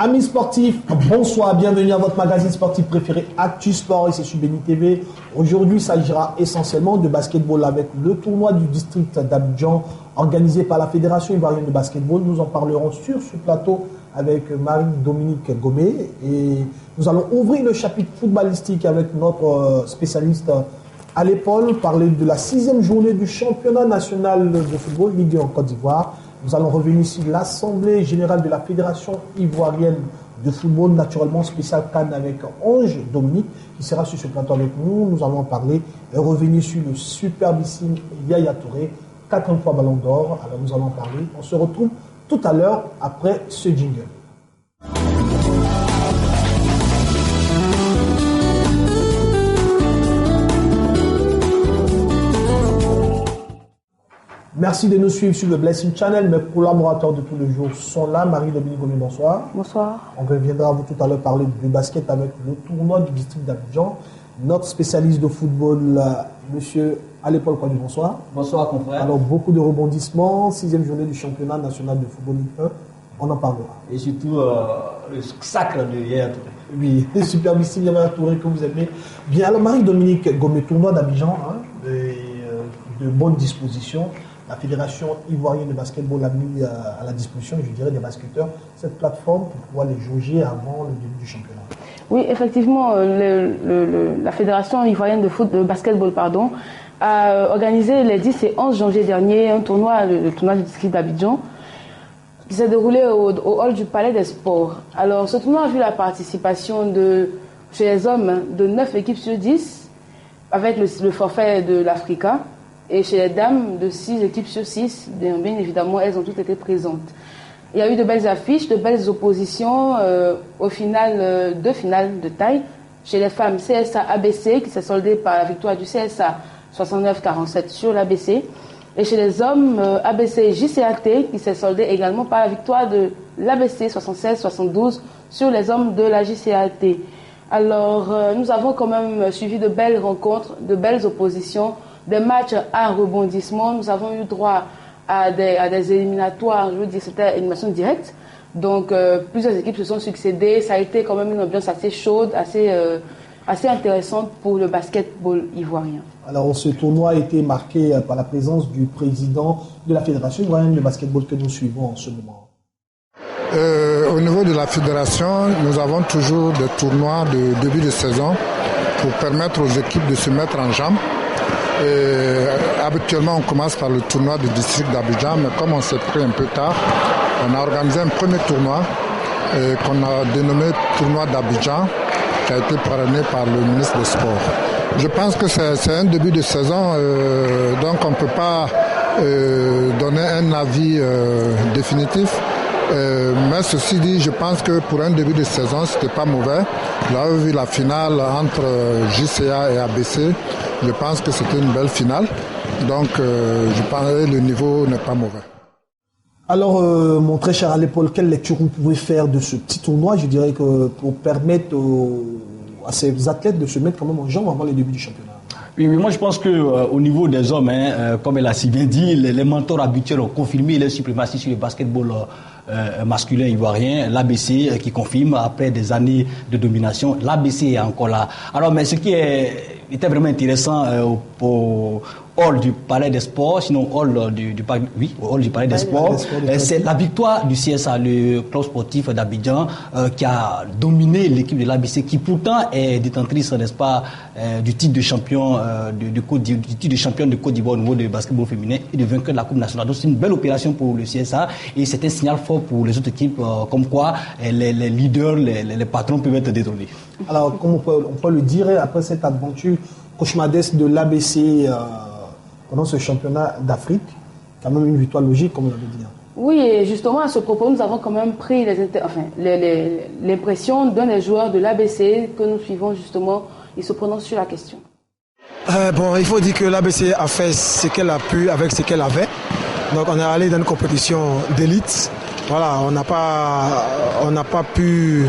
Amis sportifs, bonsoir, bienvenue à votre magazine sportif préféré Actu Sport, et c'est sur Béni TV. Aujourd'hui, il s'agira essentiellement de basketball avec le tournoi du district d'Abidjan organisé par la Fédération ivoirienne de basketball. Nous en parlerons sur ce plateau avec Marie-Dominique Gomé et nous allons ouvrir le chapitre footballistique avec notre spécialiste à l'épaule, parler de la 6e journée du championnat national de football Ligue 1 en Côte d'Ivoire. Nous allons revenir sur l'Assemblée générale de la Fédération ivoirienne de football, naturellement spécial Cannes avec Ange Dominique, qui sera sur ce plateau avec nous. Nous allons en parler et revenir sur le superbissime Yaya Touré, 4e fois Ballon d'Or. Alors nous allons en parler. On se retrouve tout à l'heure après ce jingle. Merci de nous suivre sur le Blessing Channel. Mes collaborateurs de tous les jours sont là. Marie-Dominique Gomé, bonsoir. Bonsoir. On reviendra à vous tout à l'heure parler de basket avec le tournoi du district d'Abidjan. Notre spécialiste de football, monsieur Alepol Kwadi, bonsoir. Bonsoir, confrère. Alors, beaucoup de rebondissements. 6e journée du championnat national de football Ligue 1. On en parlera. Et surtout, le sacre de Yaya Touré. Oui, le superbissime Yaya Touré que vous aimez. Bien, alors Marie-Dominique Gomé, tournoi d'Abidjan, de bonnes dispositions. La Fédération ivoirienne de basketball a mis à la disposition, je dirais, des basketteurs cette plateforme pour pouvoir les jauger avant le début du championnat. Oui, effectivement, la Fédération ivoirienne de basketball a organisé les 10 et 11 janvier dernier un tournoi, le tournoi du district d'Abidjan, qui s'est déroulé au hall du Palais des Sports. Alors, ce tournoi a vu la participation chez les hommes de 9 équipes sur 10, avec le forfait de l'Africa. Et chez les dames, de 6 équipes sur 6, bien évidemment, elles ont toutes été présentes. Il y a eu de belles affiches, de belles oppositions. Au final, 2 finales de taille. Chez les femmes, CSA ABC, qui s'est soldée par la victoire du CSA 69-47 sur l'ABC. Et chez les hommes, ABC JCAT, qui s'est soldée également par la victoire de l'ABC 76-72 sur les hommes de la JCAT. Alors, nous avons quand même suivi de belles rencontres, de belles oppositions, des matchs à rebondissement. Nous avons eu droit à des éliminatoires, je veux dire, c'était une élimination directe. Donc, plusieurs équipes se sont succédées. Ça a été quand même une ambiance assez chaude, assez intéressante pour le basketball ivoirien. Alors, ce tournoi a été marqué par la présence du président de la Fédération ivoirienne de basketball que nous suivons en ce moment. Au niveau de la fédération, nous avons toujours des tournois de début de saison pour permettre aux équipes de se mettre en jambe. Habituellement, on commence par le tournoi du district d'Abidjan, mais comme on s'est pris un peu tard, on a organisé un premier tournoi qu'on a dénommé tournoi d'Abidjan, qui a été parrainé par le ministre des Sports. Je pense que c'est un début de saison, donc on ne peut pas donner un avis définitif. Mais ceci dit, je pense que pour un début de saison, c'était pas mauvais. Là, vu la finale entre JCA et ABC, je pense que c'était une belle finale. Donc, je pense que le niveau n'est pas mauvais. Alors, mon très cher Alepol, quelle lecture vous pouvez faire de ce petit tournoi, je dirais, que pour permettre à ces athlètes de se mettre quand même en jambe avant le début du championnat? Oui, mais moi je pense qu'au niveau des hommes, comme elle a si bien dit, les mentors habituels ont confirmé les suprématies sur le basketball masculin ivoirien. L'ABC qui confirme après des années de domination. L'ABC est encore là. Alors, mais ce qui était vraiment intéressant au hall du Palais des Sports, sinon hall du Palais des Sports. C'est la victoire du CSA, le club sportif d'Abidjan, qui a dominé l'équipe de l'ABC, qui pourtant est détentrice, n'est-ce pas, du titre de champion du titre de champion de Côte d'Ivoire au niveau du basketball féminin et de vainqueur de la Coupe nationale. Donc c'est une belle opération pour le CSA et c'est un signal fort pour les autres équipes, comme quoi les leaders, les patrons peuvent être détrônés. Alors, comme on peut le dire, après cette aventure cauchemardesque de l'ABC pendant ce championnat d'Afrique, quand même une victoire logique, comme on l'avait dit. Oui, et justement, à ce propos, nous avons quand même pris l'impression d'un des joueurs de l'ABC que nous suivons justement. Il se prononce sur la question. Il faut dire que l'ABC a fait ce qu'elle a pu avec ce qu'elle avait. Donc, on est allé dans une compétition d'élite. Voilà, on n'a pas pu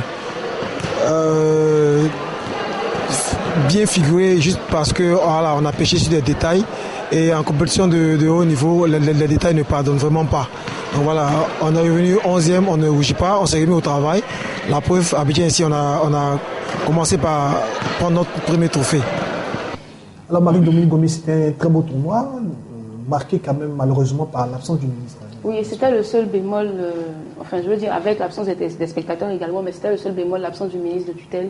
bien figurer juste parce que voilà, on a pêché sur des détails. Et en compétition de haut niveau, les détails ne pardonnent vraiment pas. Donc voilà, on est revenu 11e, on ne rougit pas, on s'est remis au travail. La preuve, à Abidjan ici, on a commencé par prendre notre premier trophée. Alors Marie-Dominique Gomis, c'était un très beau tournoi, marqué quand même malheureusement par l'absence du ministre. Oui, c'était le seul bémol, avec l'absence des spectateurs également, mais c'était le seul bémol, l'absence du ministre de tutelle.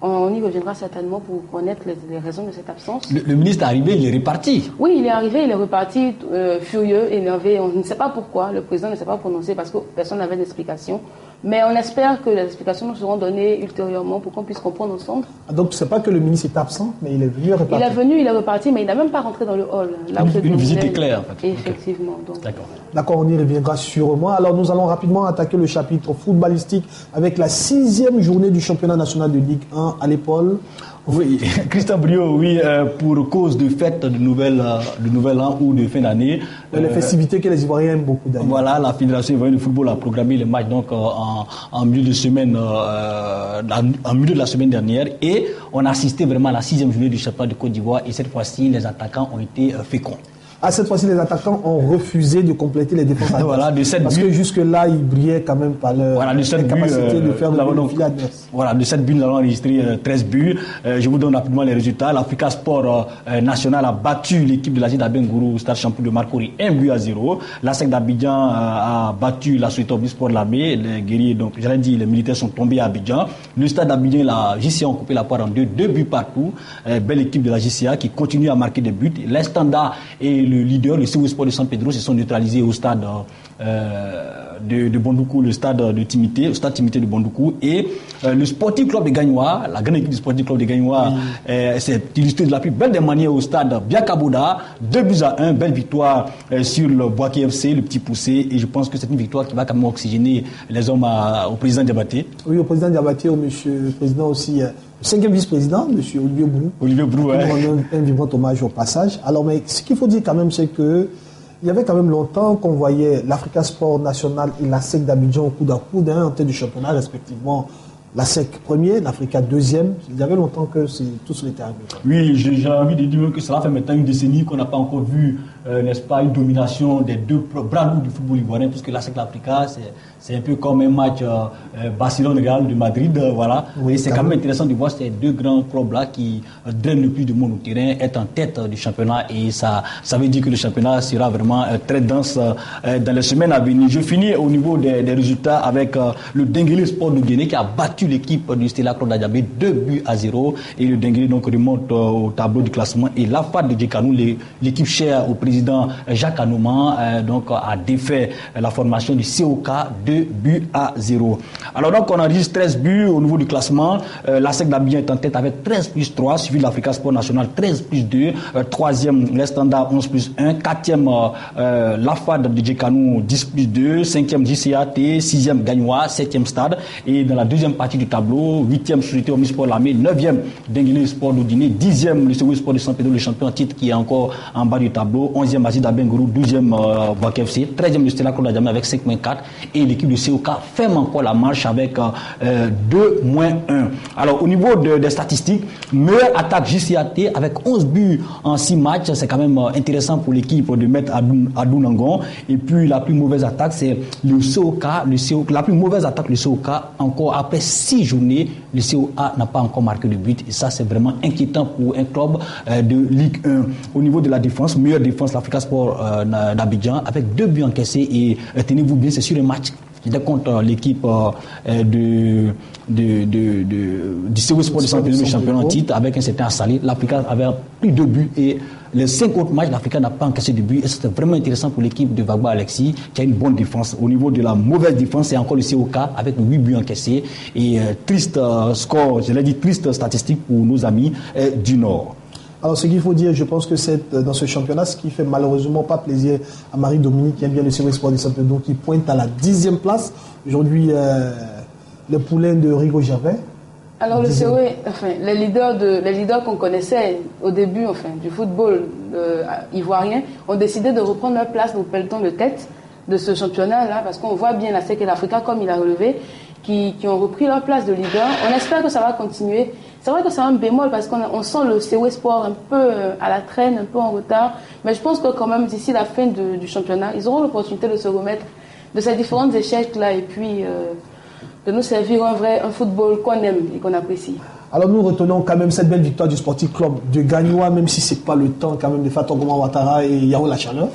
On y reviendra certainement pour connaître les raisons de cette absence. Le ministre est arrivé, il est reparti. Oui, il est arrivé, il est reparti furieux, énervé. On ne sait pas pourquoi, le président ne s'est pas prononcé parce que personne n'avait d'explication. Mais on espère que les explications nous seront données ultérieurement pour qu'on puisse comprendre ensemble. Donc ce n'est pas que le ministre est absent, mais il est venu et reparti. Il est venu, il est reparti, mais il n'a même pas rentré dans le hall. Là où une visite éclair, en fait. Effectivement. Donc. D'accord, on y reviendra sûrement. Alors nous allons rapidement attaquer le chapitre footballistique avec la 6e journée du championnat national de Ligue 1 à l'épaule. Oui, Christian Brio, oui, pour cause de fête de nouvel an ou de fin d'année. Les festivités que les Ivoiriens aiment beaucoup d'ailleurs. Voilà, la Fédération ivoirienne de football a programmé les matchs donc en milieu de semaine, en milieu de la semaine dernière, et on a assisté vraiment à la 6e journée du championnat de Côte d'Ivoire, et cette fois-ci, les attaquants ont été féconds. Cette fois-ci, les attaquants ont refusé de compléter les défenses adverses. Voilà, de 7 parce buts. Que jusque-là, ils brillaient quand même par leur capacité de faire le filet adverse. Voilà, de 7 buts, nous avons enregistré 13 buts. Je vous donne rapidement les résultats. L'Africa Sport National a battu l'équipe de l'Asie d'Abengourou au stade champion de Marcory 1-0. La SEC d'Abidjan a battu la Société Omnisport Lamé. Les guerriers, donc j'allais dire, les militaires sont tombés à Abidjan. Le stade d'Abidjan, la JCA ont coupé la poire en deux buts partout. Belle équipe de la JCA qui continue à marquer des buts. Les Standards et le leader, le CW Sport de San Pedro, se sont neutralisés au stade de Bondoukou, le stade de Timité, de Bondoukou, et le Sporting Club de Gagnoa, la grande équipe du Sporting Club de Gagnoa, s'est illustrée de la plus belle des manières au stade Biakaboda, 2-1, belle victoire sur le Boaké FC, le petit poussé, et je pense que c'est une victoire qui va quand même oxygéner les hommes au président Diabaté. Oui, au président Diabaté, au monsieur le président aussi. Le 5e vice-président, M. Olivier Brou. Un vibrant hommage au passage. Alors, mais ce qu'il faut dire quand même, c'est que il y avait quand même longtemps qu'on voyait l'Africa Sport National et la SEC d'Abidjan au coude à coude, en tête du championnat, respectivement. La SEC premier, l'Africa deuxième. Il y avait longtemps que tout sur les terrains. Oui, j'ai envie de dire que cela fait maintenant une décennie qu'on n'a pas encore vu, n'est-ce pas, une domination des deux bras lourds du football ivoirien, puisque la SEC d'Africa, c'est un peu comme un match Barcelone-Real de Madrid, voilà. Oui, et c'est quand même intéressant de voir ces deux grands clubs-là qui drainent le plus de monde au terrain, être en tête du championnat, et ça veut dire que le championnat sera vraiment très dense dans les semaines à venir. Je finis au niveau des résultats avec le Denguele Sport de Guinée qui a battu l'équipe du Stella Club d'Adjamé 2-0, et le Denguele donc remonte au tableau du classement, et l'AFAD de Djekanou, l'équipe chère au président Jacques Anouman, donc a défait la formation du COK 2-0. Alors donc on enregistre 13 buts au niveau du classement. La SEC d'Abidjan est en tête avec 13+3, suivi de l'Africa Sport National 13+2, 3e les Standards 11+1, 4e l'AFAD de Djekanou 10+2, 5e JCAT, 6e Gagnoa, 7e Stade, et dans la deuxième partie du tableau, 8e Société Omnisport Lamé, 9e Denguele Sport d'Oudiné, 10e le CW Sport de San Pedro, le champion en titre qui est encore en bas du tableau, 11e Asie d'Abengourou, 12e Boaké FC, 13e le Stella Club d'Adjamé avec 5-4, et l'équipe de COK ferme encore la marche avec 2-1. Alors au niveau des statistiques, meilleure attaque JCAT avec 11 buts en 6 matchs, c'est quand même intéressant pour l'équipe de mettre Adou Nangon. Et puis la plus mauvaise attaque, c'est le COK, la plus mauvaise attaque, le COK, encore après 6 journées, le COA n'a pas encore marqué de but. Et ça, c'est vraiment inquiétant pour un club de Ligue 1. Au niveau de la défense, meilleure défense, l'Africa Sport d'Abidjan, avec 2 buts encaissés. Et tenez-vous bien, c'est sur un match contre l'équipe du COA Sport de Saint-Pédro, le championnat en titre, avec un certain Assali. L'Africa avait pris 2 buts et les 5 autres matchs, l'Africa n'a pas encaissé de but. Et c'était vraiment intéressant pour l'équipe de Vagba Alexis, qui a une bonne défense. Au niveau de la mauvaise défense, c'est encore le COK avec 8 buts encaissés. Et triste score, je l'ai dit, triste statistique pour nos amis du Nord. Alors, ce qu'il faut dire, je pense que c'est dans ce championnat, ce qui fait malheureusement pas plaisir à Marie-Dominique, qui aime bien le COA Sport de Saint-Pédro, qui pointe à la 10e place. Aujourd'hui, le poulain de Rigo Gervais. Alors, le COA, les leaders qu'on connaissait au début du football ivoirien ont décidé de reprendre leur place au peloton de tête de ce championnat-là, parce qu'on voit bien la SEC et l'Africa, comme il a relevé, qui ont repris leur place de leader. On espère que ça va continuer. C'est vrai que c'est un bémol parce qu'on sent le COA Sport un peu à la traîne, un peu en retard. Mais je pense que quand même, d'ici la fin du championnat, ils auront l'opportunité de se remettre de ces différents échecs-là et puis de nous servir un football qu'on aime et qu'on apprécie. Alors nous retenons quand même cette belle victoire du Sporting Club de Gagnoa, même si ce n'est pas le temps quand même de Fatou Goma Ouattara et Yao Lachaleur.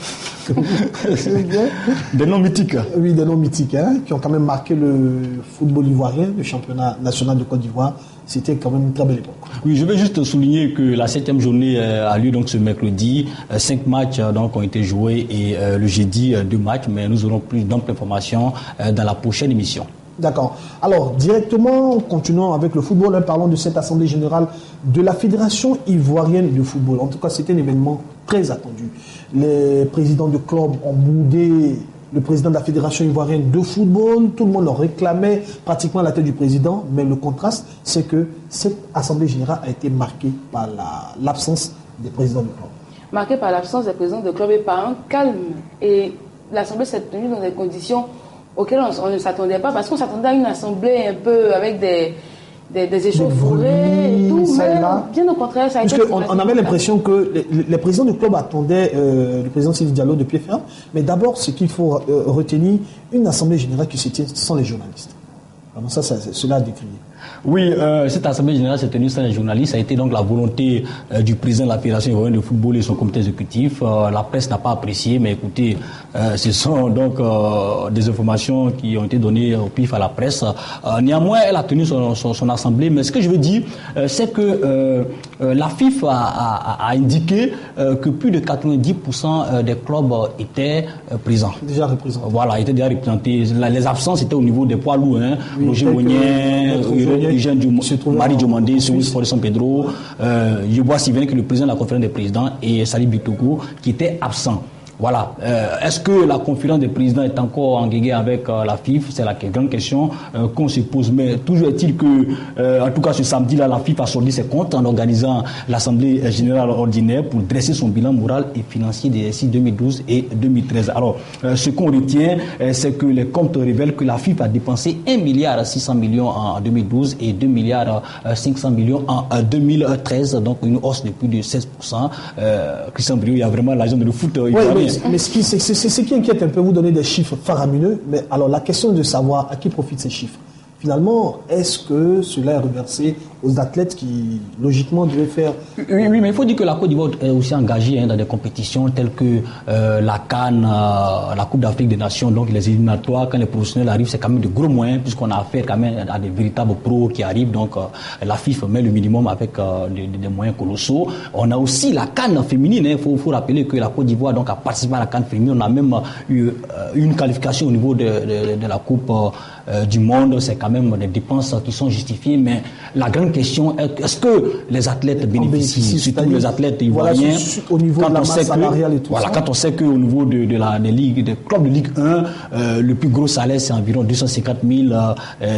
Des noms mythiques. Oui, des noms mythiques, qui ont quand même marqué le football ivoirien, le championnat national de Côte d'Ivoire. C'était quand même une très belle époque. Oui, je vais juste souligner que la 7e journée a lieu donc ce mercredi. 5 matchs donc ont été joués et le jeudi 2 matchs, mais nous aurons plus d'amples informations dans la prochaine émission. D'accord. Alors, directement, continuons avec le football. Parlons de cette assemblée générale de la Fédération ivoirienne de football. En tout cas, c'était un événement très attendu. Les présidents de clubs ont boudé le président de la Fédération ivoirienne de football. Tout le monde leur réclamait pratiquement la tête du président. Mais le contraste, c'est que cette assemblée générale a été marquée par l'absence des présidents de clubs. Marquée par l'absence des présidents de clubs et par un calme. Et l'assemblée s'est tenue dans des conditions auxquelles on ne s'attendait pas, parce qu'on s'attendait à une assemblée un peu avec des échauffourées et tout, mais bien au contraire, ça a été... On avait l'impression que les présidents du club attendaient le président Sylvie Diallo de pied ferme, mais d'abord, ce qu'il faut retenir, une assemblée générale qui se tient sans les journalistes. Vraiment, cela a décrié. Oui, cette assemblée générale s'est tenue sans les journalistes. Ça a été donc la volonté du président de la Fédération ivoirienne de football et son comité exécutif. La presse n'a pas apprécié, mais écoutez, ce sont donc des informations qui ont été données au pif à la presse. Néanmoins, elle a tenu son assemblée. Mais ce que je veux dire, c'est que la FIFA a indiqué que plus de 90% des clubs étaient présents. Déjà représentés. Voilà, étaient déjà représentés. Les absences étaient au niveau des poids lourds. Oui, Roger Mounien, Marie Diomandé, Souris Sport de Saint-Pédro, je vois Sylvain que le président de la conférence des présidents et Salih Bitogo qui étaient absents. Voilà. Est-ce que la conférence des présidents est encore en guéguerre avec la FIFA? C'est la grande question qu'on se pose. Mais toujours est-il que, en tout cas ce samedi-là, la FIFA a sorti ses comptes en organisant l'Assemblée générale ordinaire pour dresser son bilan moral et financier des exercices 2012 et 2013. Alors, ce qu'on retient, c'est que les comptes révèlent que la FIFA a dépensé 1,6 milliard en 2012 et 2,5 milliard en 2013. Donc, une hausse de plus de 16%. Christian Briou, il y a vraiment l'argent de le foot ivoirien. Mais c'est ce qui inquiète un peu, vous donnez des chiffres faramineux, mais alors la question de savoir à qui profitent ces chiffres. Finalement, est-ce que cela est reversé aux athlètes qui, logiquement, devaient faire... Oui, mais il faut dire que la Côte d'Ivoire est aussi engagée dans des compétitions telles que la CAN, la Coupe d'Afrique des Nations, donc les éliminatoires. Quand les professionnels arrivent, c'est quand même de gros moyens, puisqu'on a affaire quand même à des véritables pros qui arrivent. Donc, la FIFA met le minimum avec des moyens colossaux. On a aussi la CAN féminine. Il faut rappeler que la Côte d'Ivoire donc, a participé à la CAN féminine. On a même eu une qualification au niveau de la Coupe du Monde. C'est quand même des dépenses qui sont justifiées, mais la grande question est, est-ce que les athlètes bénéficient, surtout les athlètes ivoiriens, au niveau de la masse salariale et tout ça. Quand on sait qu'au niveau des clubs de Ligue 1, le plus gros salaire c'est environ 250 000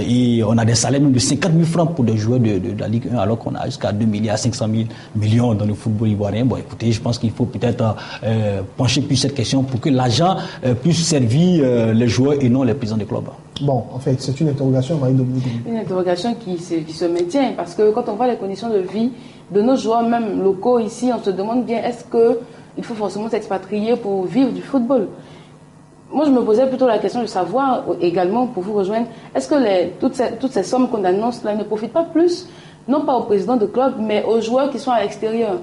et on a des salaires même de 50 000 francs pour des joueurs de la Ligue 1, alors qu'on a jusqu'à 2 milliards 500 000 millions dans le football ivoirien. Bon, écoutez, je pense qu'il faut peut-être pencher plus cette question pour que l'argent puisse servir les joueurs et non les présidents des clubs. Bon, en fait, c'est une interrogation, Marie-Dominique. Une interrogation qui se maintient, parce que quand on voit les conditions de vie de nos joueurs, même locaux ici, on se demande bien, est-ce qu'il faut forcément s'expatrier pour vivre du football? moi, je me posais plutôt la question de savoir également, pour vous rejoindre, est-ce que toutes ces sommes qu'on annonce là ne profitent pas plus, non pas au président de club, mais aux joueurs qui sont à l'extérieur?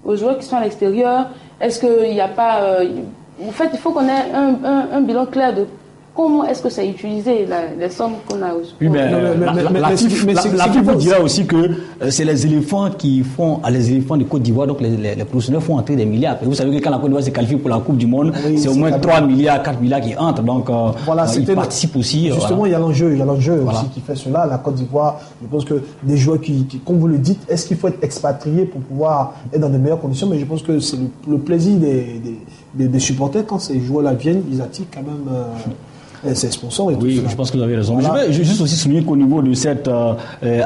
Aux joueurs qui sont à l'extérieur, est-ce qu'il n'y a pas... en fait, il faut qu'on ait un bilan clair de comment est-ce que c'est utilisé, les sommes qu'on a aujourd'hui. Oui, mais la FIFA vous dira aussi que c'est les éléphants qui font, les éléphants de Côte d'Ivoire, donc les professionnels font entrer des milliards. Et vous savez que quand la Côte d'Ivoire se qualifie pour la Coupe du Monde, oui, c'est au moins 3 milliards, 4 milliards qui entrent. Donc, voilà, ils participent aussi. Justement, il y a l'enjeu aussi qui fait cela. La Côte d'Ivoire, je pense que des joueurs qui, comme vous le dites, est-ce qu'il faut être expatrié pour pouvoir être dans de meilleures conditions? Mais je pense que c'est le plaisir des supporters quand ces joueurs-là viennent, ils attirent quand même... ses sponsors et tout oui, cela. Je pense que vous avez raison. Voilà. Je vais juste aussi souligner qu'au niveau de cette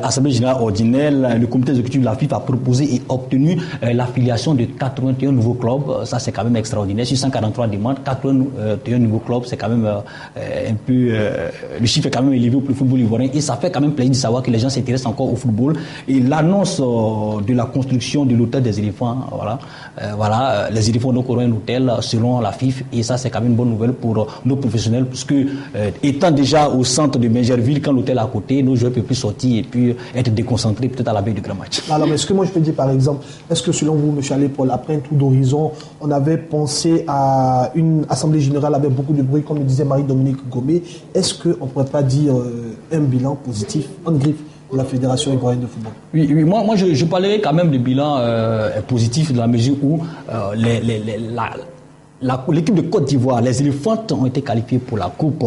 Assemblée générale ordinaire, le comité exécutif de la FIFA a proposé et obtenu l'affiliation de 81 nouveaux clubs. Ça, c'est quand même extraordinaire. Sur 143 demandes, 81 nouveaux clubs, c'est quand même un peu... le chiffre est quand même élevé pour le football ivoirien et ça fait quand même plaisir de savoir que les gens s'intéressent encore au football. Et l'annonce de la construction de l'hôtel des éléphants, les éléphants donc auront un hôtel selon la FIFA et ça, c'est quand même une bonne nouvelle pour nos professionnels puisque étant déjà au centre de Mengerville, quand l'hôtel est à côté, nos joueurs peuvent plus sortir et puis être déconcentrés peut-être à la veille du grand match. Alors, mais est-ce que moi je peux dire par exemple, est-ce que selon vous, M. Alé-Paul, après un tour d'horizon, on avait pensé à une assemblée générale avec beaucoup de bruit, comme le disait Marie-Dominique Gomé, est-ce qu'on ne pourrait pas dire un bilan positif en griffe de la Fédération ivoirienne de football? Oui, moi je parlerai quand même de bilan positif dans la mesure où l'équipe de Côte d'Ivoire, les éléphants ont été qualifiés pour la Coupe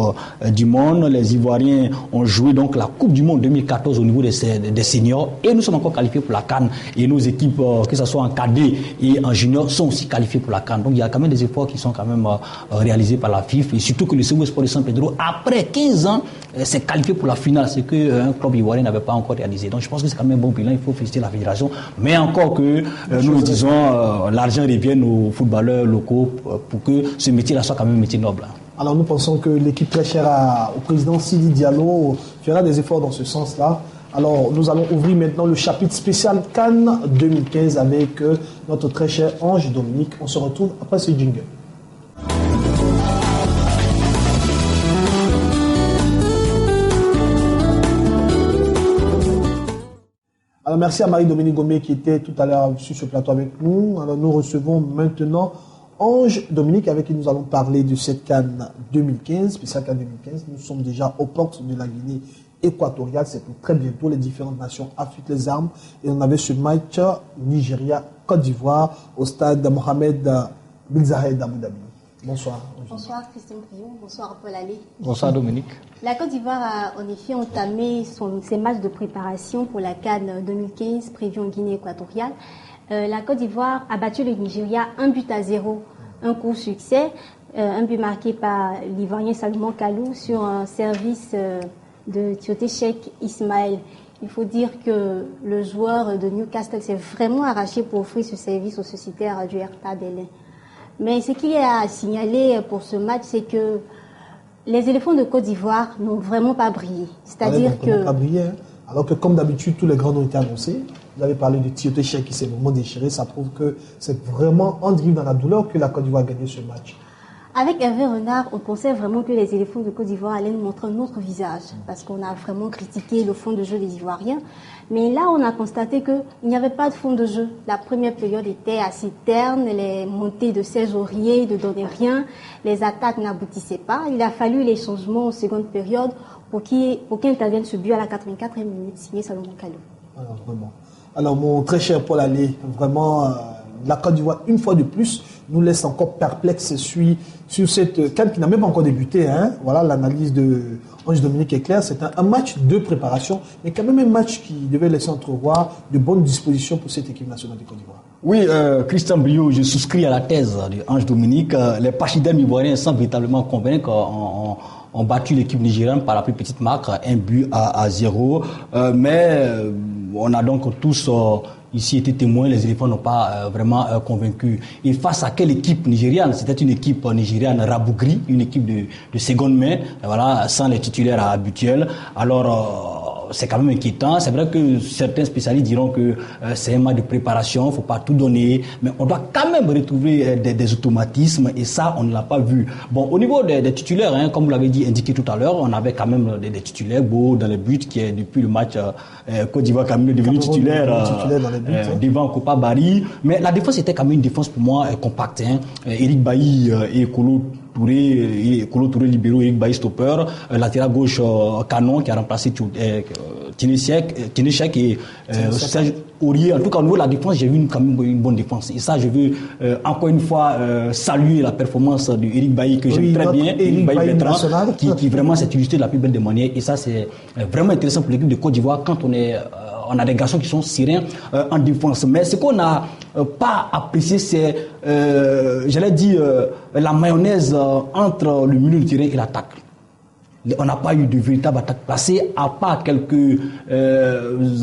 du Monde. Les Ivoiriens ont joué donc la Coupe du Monde 2014 au niveau des seniors et nous sommes encore qualifiés pour la CAN. Et nos équipes, que ce soit en cadet et en junior, sont aussi qualifiées pour la CAN. Donc il y a quand même des efforts qui sont quand même réalisés par la FIFA et surtout que le CEU Sport de San Pedro, après 15 ans, s'est qualifié pour la finale, ce qu'un club ivoirien n'avait pas encore réalisé. Donc je pense que c'est quand même un bon bilan, il faut féliciter la fédération. Mais encore que nous disons, l'argent revienne aux footballeurs locaux pour que ce métier-là soit quand même un métier noble. Alors nous pensons que l'équipe très chère au président Sidi Diallo fera des efforts dans ce sens-là. Alors nous allons ouvrir maintenant le chapitre spécial Cannes 2015 avec notre très cher Ange Dominique. On se retrouve après ce jingle. Alors merci à Marie-Dominique Gomé qui était tout à l'heure sur ce plateau avec nous. Alors nous recevons maintenant Ange Dominique avec qui nous allons parler de cette CAN 2015, spéciale CAN 2015. Nous sommes déjà aux portes de la Guinée équatoriale. C'est pour très bientôt. Les différentes nations affûtent les armes. Et on avait ce match Nigeria-Côte d'Ivoire au stade Mohamed Bin Zayed d'Abu Dhabi. Bonsoir. Bonsoir Christian Prion, bonsoir Paul Allé. Bonsoir Dominique. La Côte d'Ivoire a en effet entamé ses matchs de préparation pour la CAN 2015 prévue en Guinée équatoriale. La Côte d'Ivoire a battu le Nigeria 1-0, un court succès, un but marqué par l'Ivoirien Salomon Kalou sur un service de Tioté Cheikh Ismaël. Il faut dire que le joueur de Newcastle s'est vraiment arraché pour offrir ce service au sociétaire du RTA Berlin. Mais ce qu'il y a à signaler pour ce match, c'est que les éléphants de Côte d'Ivoire n'ont vraiment pas brillé. C'est-à-dire que... Pas brillé, hein. Alors que comme d'habitude, tous les grands ont été annoncés. Vous avez parlé de Tioté Cheikh qui s'est vraiment déchiré. Ça prouve que c'est vraiment en drive dans la douleur que la Côte d'Ivoire a gagné ce match. Avec Hervé Renard, on pensait vraiment que les éléphants de Côte d'Ivoire allaient nous montrer un autre visage. Parce qu'on a vraiment critiqué le fond de jeu des Ivoiriens. Mais là, on a constaté qu'il n'y avait pas de fond de jeu. La première période était assez terne. Les montées de 16 ouvriers ne donnaient rien. Les attaques n'aboutissaient pas. Il a fallu les changements en seconde période pour qu'intervienne ce but à la 84e minute, signé Salomon Kalou. Alors, vraiment. Alors, mon très cher Paul Allé, vraiment, la Côte d'Ivoire, une fois de plus, nous laisse encore perplexes sur cette CAN qui n'a même pas encore débuté. Hein. Voilà, l'analyse de Ange Dominique est claire. C'est un match de préparation, mais quand même un match qui devait laisser entrevoir de bonnes dispositions pour cette équipe nationale de Côte d'Ivoire. Oui, Christian Brio, je souscris à la thèse de Ange Dominique. Les pachydermes ivoiriens, sans véritablement convaincre, ont battu l'équipe nigériane par la plus petite marque, 1-0. Mais on a donc tous ici été témoins, les éléphants n'ont pas vraiment convaincu. Et face à quelle équipe nigériane? C'était une équipe nigériane rabougrie, une équipe de seconde main, voilà, sans les titulaires habituels. Alors, c'est quand même inquiétant. C'est vrai que certains spécialistes diront que c'est un match de préparation, il ne faut pas tout donner, mais on doit quand même retrouver des automatismes et ça, on ne l'a pas vu. Bon, au niveau des titulaires, hein, comme vous l'avez dit, indiqué tout à l'heure, on avait quand même des titulaires beaux dans les buts qui est depuis le match Côte d'Ivoire quand même devenu titulaire dans les buts, devant Kopa Bari. Mais la défense était quand même une défense pour moi compacte. Hein. Eric Bailly et Kolo Touré libéraux, Eric Bailly stopper, latéral gauche Canon qui a remplacé Tinechek et Serge Aurier. En tout cas, au niveau de la défense, j'ai vu quand même une bonne défense. Et ça, je veux encore une fois saluer la performance de Eric Bailly que j'aime très bien. Eric Bailly Bertrand, qui vraiment s'est illustré de la plus belle des manières. Et ça, c'est vraiment intéressant pour l'équipe de Côte d'Ivoire quand on a des garçons qui sont sereins en défense. Mais ce qu'on n'a pas apprécié, c'est, j'allais dire, la mayonnaise entre le milieu de terrain et l'attaque. On n'a pas eu de véritable attaque placée, à part quelques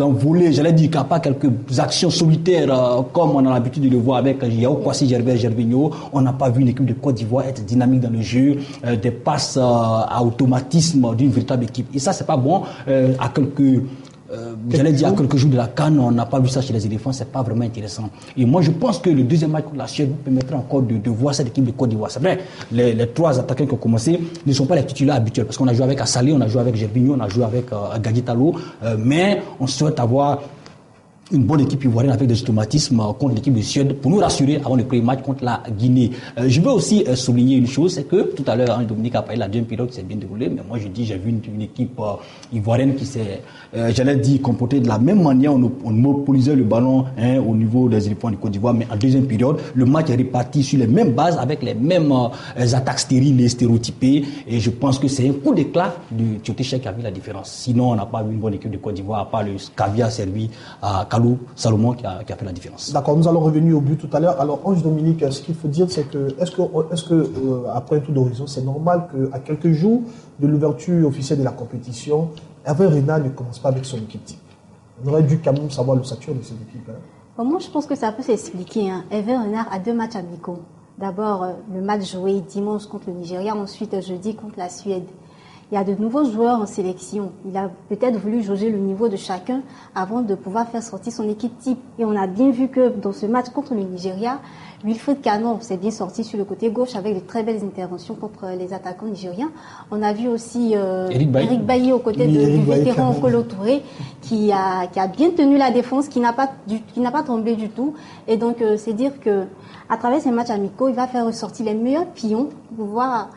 envolées, j'allais dire, à part quelques actions solitaires, comme on a l'habitude de le voir avec Yao Kwasi Gervinho. On n'a pas vu une équipe de Côte d'Ivoire être dynamique dans le jeu, des passes à automatisme d'une véritable équipe. Et ça, c'est pas bon. À quelques jours de la CAN, on n'a pas vu ça chez les éléphants, c'est pas vraiment intéressant. Et moi, je pense que le deuxième match contre la Suède permettra encore de voir cette équipe de Côte d'Ivoire. C'est vrai, les trois attaquants qui ont commencé ne sont pas les titulaires habituels, parce qu'on a joué avec Assalé, on a joué avec Gervinho, on a joué avec Gaditalo, mais on souhaite avoir une bonne équipe ivoirienne avec des automatismes contre l'équipe de Suède pour nous rassurer avant le premier match contre la Guinée. Je veux aussi souligner une chose, c'est que tout à l'heure, Dominique a parlé de la deuxième période qui s'est bien déroulée, mais moi je dis, j'ai vu une équipe ivoirienne qui s'est, j'allais dire, comportée de la même manière. On monopolisait le ballon au niveau des éléphants de Côte d'Ivoire, mais en deuxième période, le match est réparti sur les mêmes bases avec les mêmes attaques stériles et stéréotypées, et je pense que c'est un coup d'éclat du Tioté qui a vu la différence. Sinon, on n'a pas vu une bonne équipe de Côte d'Ivoire, à part le caviar servi à Salomon qui a fait la différence. D'accord, nous allons revenir au but tout à l'heure. Alors, Ange Dominique, ce qu'il faut dire, c'est que, est-ce que après un tour d'horizon, c'est normal qu'à quelques jours de l'ouverture officielle de la compétition, Hervé Renard ne commence pas avec son équipe type? On aurait dû quand même savoir le stature de cette équipe. Bon, moi, je pense que ça peut s'expliquer. Hervé Renard a 2 matchs amicaux. D'abord, le match joué dimanche contre le Nigeria, ensuite jeudi contre la Suède. Il y a de nouveaux joueurs en sélection. Il a peut-être voulu jauger le niveau de chacun avant de pouvoir faire sortir son équipe type. Et on a bien vu que dans ce match contre le Nigeria, Wilfried Canon s'est bien sorti sur le côté gauche avec de très belles interventions contre les attaquants nigériens. On a vu aussi Eric Bailly aux côtés du vétéran Kolo Touré qui a bien tenu la défense, qui n'a pas tremblé du tout. Et donc, c'est dire que à travers ces matchs amicaux, il va faire ressortir les meilleurs pions pour pouvoir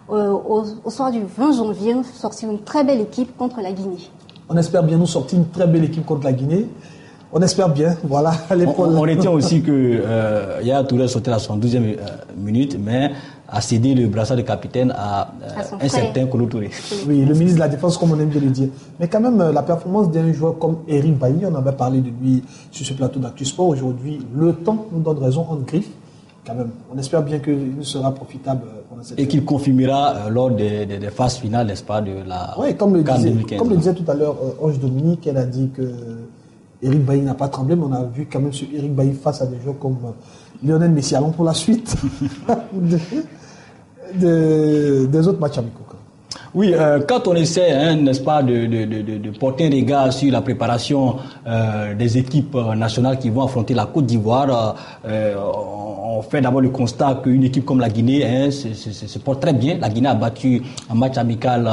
au soir du 20 janvier, nous sortir une très belle équipe contre la Guinée. On espère bien nous sortir une très belle équipe contre la Guinée. On espère bien, voilà. On retient aussi que Yaya Touré sauté à la 72e minute, mais a cédé le brassard de capitaine à un certain Kolo Touré. Oui, le ministre de la Défense, comme on aime bien le dire. Mais quand même, la performance d'un joueur comme Eric Bailly, on avait parlé de lui sur ce plateau d'Actu Sport. Aujourd'hui, le temps nous donne raison en griffe. Quand même, on espère bien qu'il sera profitable pendant cette et qu'il confirmera lors des phases finales, n'est-ce pas, de la comme le CAN 2015. Comme le disait tout à l'heure Ange Dominique, elle a dit que Eric Bailly n'a pas tremblé, mais on a vu quand même sur Eric Bailly face à des joueurs comme Lionel Messi. Allons pour la suite des autres matchs amicaux. Oui, quand on essaie, n'est-ce pas, de porter un regard sur la préparation des équipes nationales qui vont affronter la Côte d'Ivoire, on fait d'abord le constat qu'une équipe comme la Guinée se porte très bien. La Guinée a battu un match amical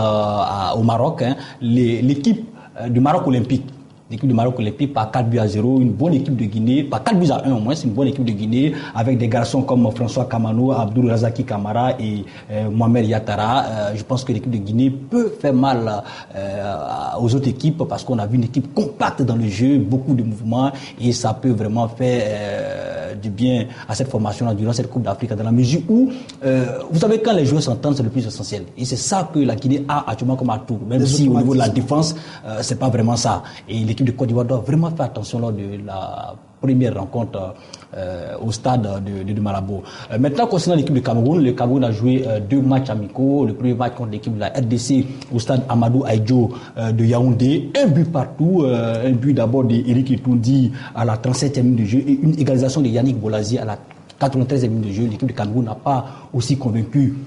au Maroc. L'équipe du Maroc olympique. L'équipe du Maroc olympique par 4-0, une bonne équipe de Guinée, par 4-1 au moins, c'est une bonne équipe de Guinée, avec des garçons comme François Kamano, Abdul Razaki Kamara et Mohamed Yattara. Je pense que l'équipe de Guinée peut faire mal aux autres équipes parce qu'on a vu une équipe compacte dans le jeu, beaucoup de mouvements, et ça peut vraiment faire du bien à cette formation-là durant cette Coupe d'Afrique, dans la mesure où, vous savez, quand les joueurs s'entendent, c'est le plus essentiel. Et c'est ça que la Guinée a actuellement comme atout, même si au niveau de la défense, c'est pas vraiment ça. Et l'équipe de Côte d'Ivoire doit vraiment faire attention lors de la première rencontre au stade de Malabo. Maintenant, concernant l'équipe de Cameroun, le Cameroun a joué 2 matchs amicaux. Le premier match contre l'équipe de la RDC au stade Amadou Ahidjo de Yaoundé. Un but partout. Un but d'abord d'Éric Etoundi à la 37e minute de jeu et une égalisation de Yannick Bolasie à la 93e minute de jeu. L'équipe de Cameroun n'a pas aussi convaincu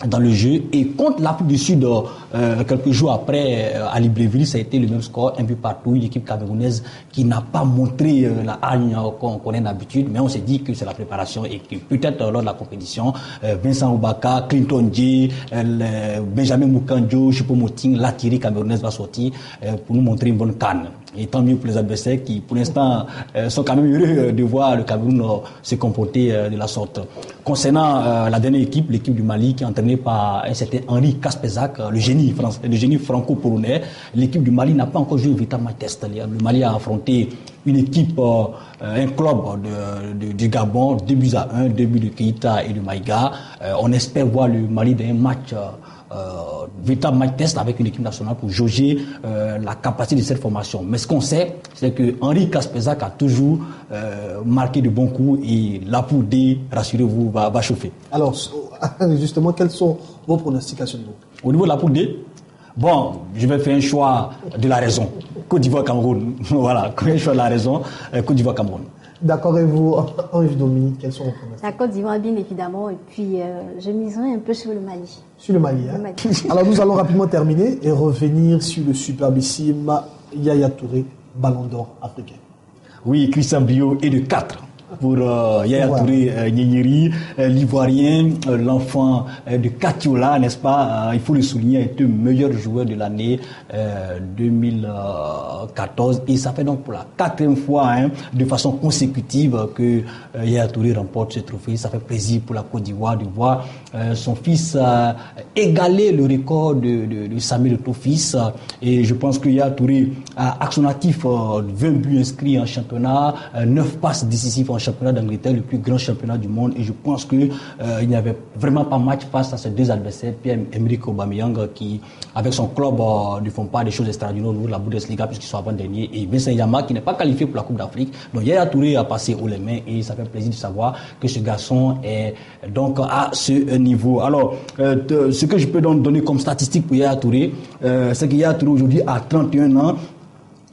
dans le jeu. Et contre l'Afrique du Sud, quelques jours après, à Libreville, ça a été le même score, un but partout, une équipe camerounaise qui n'a pas montré la hargne qu'on connaît d'habitude, mais on s'est dit que c'est la préparation et que peut-être lors de la compétition, Vincent Oubaka, Clinton Djé, Benjamin Moukandjo, Choupo-Moting, la Thierry camerounaise va sortir pour nous montrer une bonne canne. Et tant mieux pour les adversaires qui, pour l'instant, sont quand même heureux de voir le Cameroun se comporter de la sorte. Concernant la dernière équipe, l'équipe du Mali, qui est entraînée par un certain Henri Kaspezak, le génie franco-polonais, l'équipe du Mali n'a pas encore joué un véritable test. Le Mali a affronté une équipe, un club du Gabon, 2-1, 2 buts de Keita et de Maïga. On espère voir le Mali dans un match véritable match test avec une équipe nationale pour jauger la capacité de cette formation. Mais ce qu'on sait, c'est que Henri Kaspezak a toujours marqué de bons coups et la poule D, rassurez-vous, va chauffer. Alors, justement, quels sont vos pronostics à ce niveau? Au niveau de la poule D, bon, je vais faire un choix de la raison. Côte d'Ivoire-Cameroun. Voilà, un choix de la raison, Côte d'Ivoire-Cameroun. D'accord, et vous, Ange Dominique, quels sont vos pronostics? La Côte d'Ivoire, bien évidemment, et puis je miserai un peu sur le Mali. Sur le Mali, hein? Alors nous allons rapidement terminer et revenir sur le superbissime Yaya Touré, Ballon d'Or africain. Oui, Christian Brio est de 4 pour Yaya Touré Nyeri, l'Ivoirien, l'enfant de Katiola, n'est-ce pas? Il faut le souligner, a été le meilleur joueur de l'année 2014 et ça fait donc pour la 4e fois de façon consécutive que Yaya Touré remporte ce trophée. Ça fait plaisir pour la Côte d'Ivoire de voir son fils égaler le record de Samuel Eto'o-Fils et je pense que Yaya Touré a à son actif 20 buts inscrits en championnat, 9 passes décisives en championnat d'Angleterre, le plus grand championnat du monde et je pense que il n'y avait vraiment pas match face à ces deux adversaires, Pierre-Emerick Aubameyang qui avec son club ne font pas des choses extraordinaires au niveau de la Bundesliga puisqu'ils sont avant-derniers et Vincent Yama qui n'est pas qualifié pour la Coupe d'Afrique. Donc Yaya Touré a passé haut les mains et ça fait plaisir de savoir que ce garçon est donc à ce niveau. Alors ce que je peux donc donner comme statistique pour Yaya Touré, c'est que Yaya Touré aujourd'hui a 31 ans.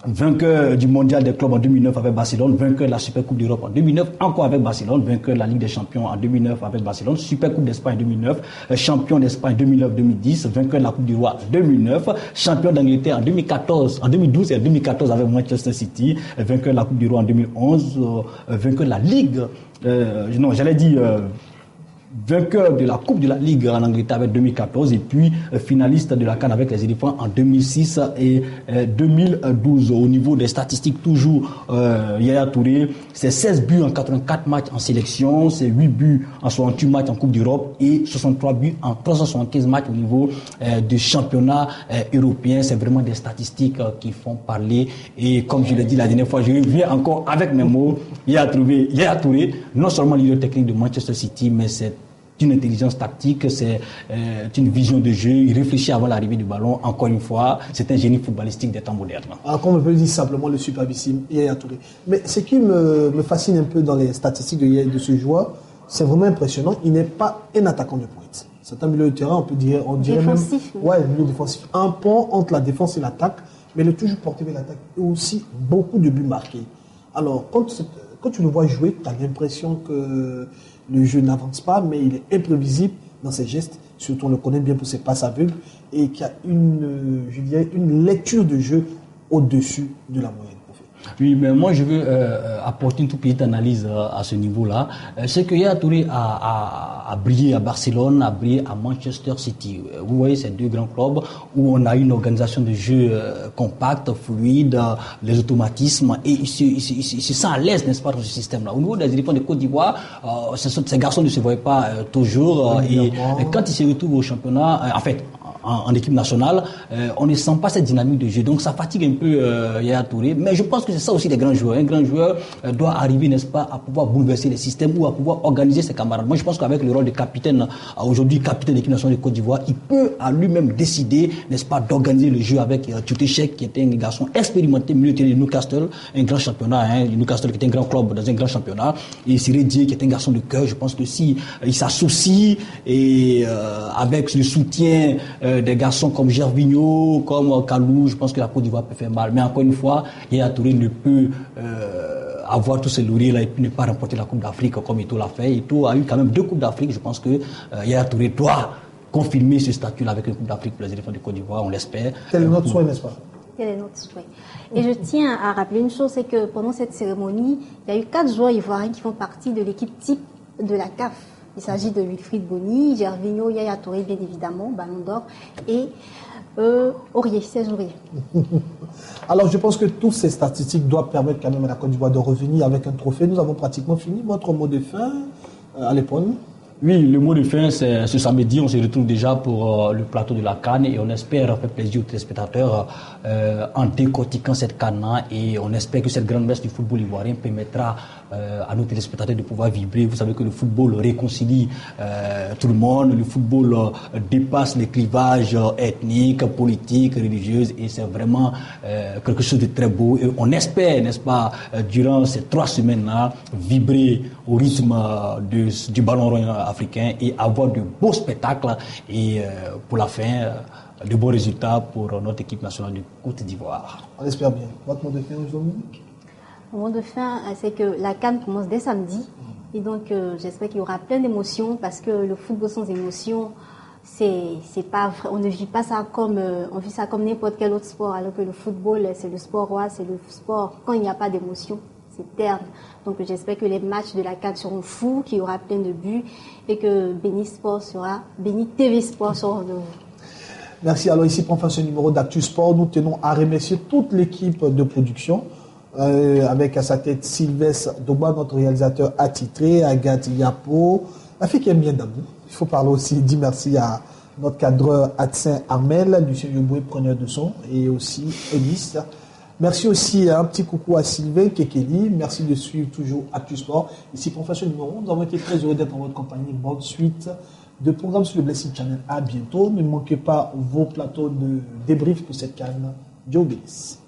Vainqueur du mondial des clubs en 2009 avec Barcelone, vainqueur de la Super Coupe d'Europe en 2009, encore avec Barcelone, vainqueur de la Ligue des Champions en 2009 avec Barcelone, Super Coupe d'Espagne en 2009, champion d'Espagne 2009-2010, vainqueur de la Coupe du Roi en 2009, champion d'Angleterre en 2014, en 2012 et en 2014 avec Manchester City, vainqueur de la Coupe du Roi en 2011, vainqueur de la Ligue, vainqueur de la Coupe de la Ligue en Angleterre avec 2014 et puis finaliste de la CAN avec les éléphants en 2006 et 2012. Au niveau des statistiques, toujours Yaya Touré, c'est 16 buts en 84 matchs en sélection, c'est 8 buts en 68 matchs en Coupe d'Europe et 63 buts en 375 matchs au niveau du championnat européen. C'est vraiment des statistiques qui font parler et comme je l'ai dit la dernière fois, je reviens encore avec mes mots. Yaya Touré, non seulement leader technique de Manchester City, mais c'est une intelligence tactique, c'est une vision de jeu, il réfléchit avant l'arrivée du ballon, encore une fois, c'est un génie footballistique des temps modernes. Alors comme on peut le dire simplement, le superbissime Yaya Touré. Mais ce qui me fascine un peu dans les statistiques de ce joueur, c'est vraiment impressionnant, il n'est pas un attaquant de pointe. C'est un milieu de terrain, on dirait défensif, même... Ouais, milieu défensif. Un pont entre la défense et l'attaque, mais il est toujours porté vers l'attaque et aussi beaucoup de buts marqués. Alors, quand tu le vois jouer, tu as l'impression que le jeu n'avance pas, mais il est imprévisible dans ses gestes. Surtout, on le connaît bien pour ses passes aveugles et qui a une lecture de jeu au-dessus de la moyenne. Oui, mais moi je veux apporter une toute petite analyse à ce niveau-là. C'est que Yaya Touré a brillé à Barcelone, a brillé à Manchester City. Vous voyez ces deux grands clubs où on a une organisation de jeu compacte, fluide, les automatismes et il se sent à l'aise, n'est-ce pas, dans ce système-là. Au niveau des éléphants de Côte d'Ivoire, ces garçons ne se voyaient pas toujours et quand ils se retrouvent au championnat, en équipe nationale, on ne sent pas cette dynamique de jeu. Donc ça fatigue un peu Yaya Touré. Mais je pense que c'est ça aussi des grands joueurs. Un grand joueur doit arriver, n'est-ce pas, à pouvoir bouleverser les systèmes ou à pouvoir organiser ses camarades. Moi, je pense qu'avec le rôle de capitaine, aujourd'hui capitaine de l'équipe nationale de Côte d'Ivoire, il peut à lui-même décider, n'est-ce pas, d'organiser le jeu avec Tutéchek, qui était un garçon expérimenté, milieu de Newcastle, un grand championnat, Newcastle qui était un grand club dans un grand championnat, et Siré Dié qui est un garçon de cœur. Je pense que si il s'associe et avec le soutien des garçons comme Gervinho, comme Kalou, je pense que la Côte d'Ivoire peut faire mal. Mais encore une fois, Yaya Touré ne peut avoir tous ces lauriers-là et puis ne pas remporter la Coupe d'Afrique comme Eto'o l'a fait. Eto'o a eu quand même 2 Coupes d'Afrique. Je pense que Yaya Touré doit confirmer ce statut-là avec une Coupe d'Afrique pour les éléphants de Côte d'Ivoire, on l'espère. Tel est notre souhait, n'est-ce pas? Tel est notre souhait. Et je tiens à rappeler une chose, c'est que pendant cette cérémonie, il y a eu 4 joueurs ivoiriens qui font partie de l'équipe type de la CAF. Il s'agit de Wilfried Bony, Gervinho, Yaya Touré, bien évidemment, Ballon d'Or, et Aurier, Serge Aurier. Alors, je pense que toutes ces statistiques doivent permettre quand même à la Côte d'Ivoire de revenir avec un trophée. Nous avons pratiquement fini. Votre mot de fin, Alépone? Oui, le mot de fin, c'est ce samedi, on se retrouve déjà pour le plateau de la CAN et on espère faire plaisir aux téléspectateurs en décortiquant cette CAN et on espère que cette grande messe du football ivoirien permettra à nos téléspectateurs de pouvoir vibrer. Vous savez que le football réconcilie tout le monde, le football dépasse les clivages ethniques, politiques, religieux et c'est vraiment quelque chose de très beau et on espère, n'est-ce pas, durant ces 3 semaines-là, vibrer au rythme du ballon rond africain et avoir de beaux spectacles et pour la fin, de bons résultats pour notre équipe nationale de Côte d'Ivoire. On espère bien. Votre mot de fin aujourd'hui? Mon mot de fin, c'est que la CAN commence dès samedi et donc j'espère qu'il y aura plein d'émotions parce que le football sans émotion, c'est pas vrai. On ne vit pas ça comme on vit ça comme n'importe quel autre sport alors que le football c'est le sport roi, c'est le sport quand il n'y a pas d'émotion. C'est terne. Donc j'espère que les matchs de la CAN seront fous, qu'il y aura plein de buts et que Béni TV Sport sera de vous. Merci. Alors ici, prend fin ce numéro d'Actu Sport. Nous tenons à remercier toute l'équipe de production avec à sa tête Sylvestre Doba, notre réalisateur attitré, Agathe Yapo, la fille qui aime bien Dabou. Il faut parler aussi, dire merci à notre cadreur Adsin Armel, Lucien Yoboué, preneur de son, et aussi Elise. Merci aussi un petit coucou à Sylvain Kekeli. Merci de suivre toujours Actu Sport. Ici, pour faire ce numéro, nous avons été très heureux d'être en votre compagnie. Bonne suite de programmes sur le Blessing Channel. À bientôt. Ne manquez pas vos plateaux de débrief pour cette canne. Dieu bénisse.